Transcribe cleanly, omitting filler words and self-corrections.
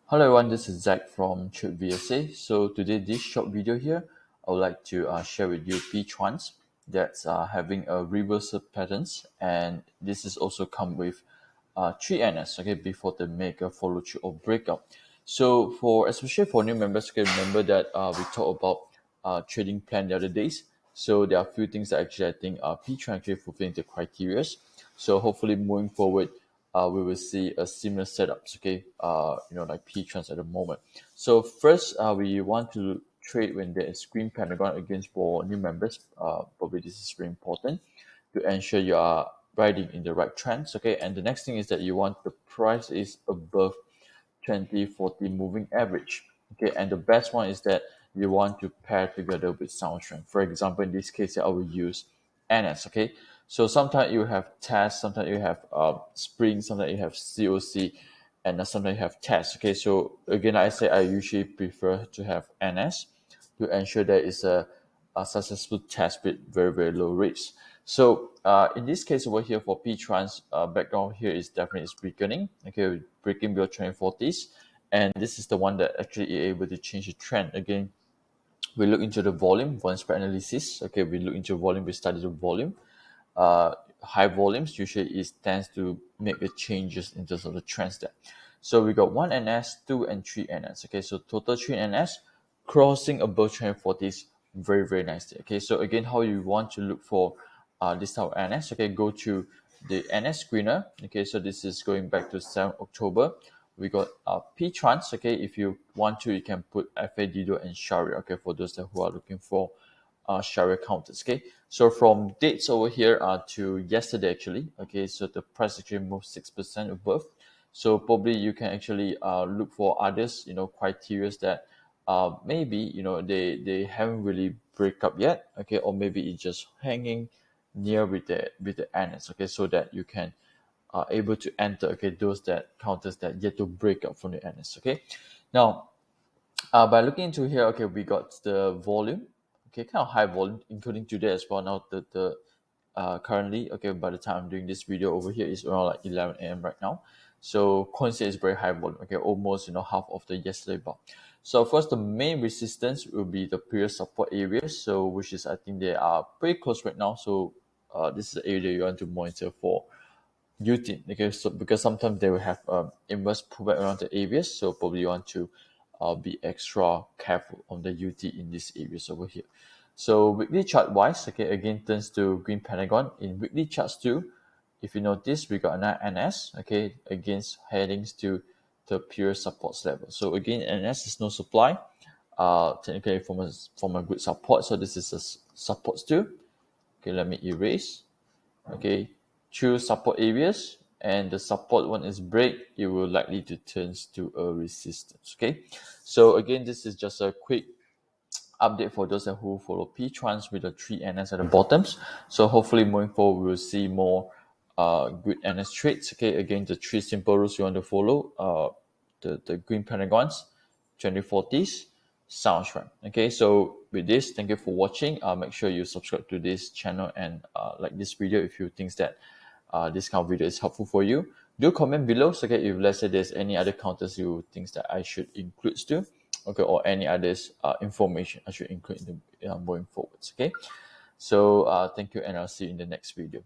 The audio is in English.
Hello everyone, this is Zach from Trade VSA. So today, this short video here, I would like to share with you PTRANS that's having a reversal patterns, and this is also come with 3NS, okay, before they make a follow through or breakout. So especially for new members, okay, remember that we talked about trading plan the other days. So there are a few things that actually I think PTRANS actually fulfilling the criteria. So hopefully moving forward, we will see a similar setups, okay, like P-trans at the moment. So first, we want to trade when there is green Pentagon against for new members. Probably this is very important to ensure you are riding in the right trends, okay. And the next thing is that you want the price is above 2040 moving average, okay. And the best one is that you want to pair together with sound strength. For example, in this case, I will use NS, okay. So sometimes you have test, sometimes you have spring, sometimes you have COC, and sometimes you have test, okay. So again, I say I usually prefer to have NS to ensure that it's a successful test with very, very low rates. So in this case over here for P-trans, background here is definitely is weakening, okay, breaking below 2040s. And this is the one that actually is able to change the trend. Again, we look into the volume spread analysis. Okay, we look into volume, we study the volume. High volumes usually is tends to make the changes in terms of the trends there. So we got 1NS, 2 and 3NS. Okay, so total 3NS crossing above 2040s very, very nicely. Okay, so again, how you want to look for this type of NS? Okay, go to the NS screener. Okay, so this is going back to 7 October. We got P-trans. Okay, if you want to, you can put FADDO and Sharia. Okay, for those that who are looking for Sharia counters. Okay, so from dates over here to yesterday actually. Okay, so the price actually moved 6% above. So probably you can actually look for others, criteria that maybe they haven't really break up yet. Okay, or maybe it's just hanging near with the NS. Okay, so that you can able to enter, okay, those that counters that yet to break up from the NS. Okay, now by looking into here, okay, we got the volume, okay, kind of high volume, including today as well. Now the currently, okay, by the time I'm doing this video over here is around like 11 a.m. right now. So coincidence is very high volume, okay, almost half of the yesterday bar. So first, the main resistance will be the previous support areas, so which is I think they are pretty close right now. So this is the area you want to monitor for UT. Okay, so because sometimes they will have inverse pullback around the areas, so probably you want to be extra careful on the UT in these areas over here. So weekly chart wise, okay, again turns to green Pentagon in weekly charts too. If you notice, we got another NS, okay, against headings to the pure supports level. So again, NS is no supply, technically from a good support. So this is a supports too. Okay, let me erase. Okay, choose support areas, and the support one is break, it will likely to turns to a resistance. Okay, so again, this is just a quick update for those who follow P-trans with the 3NS at the bottoms. So hopefully moving forward, we'll see more good NS trades. Okay, again, the three simple rules you want to follow, the green Pentagons, 2040s, sounds right. Okay, so with this, thank you for watching. Make sure you subscribe to this channel and like this video if you think that this kind of video is helpful for you. Do comment below, so okay, if let's say there's any other counters you think that I should include too, okay, or any others information I should include in the going forwards. Okay, so thank you, and I'll see you in the next video.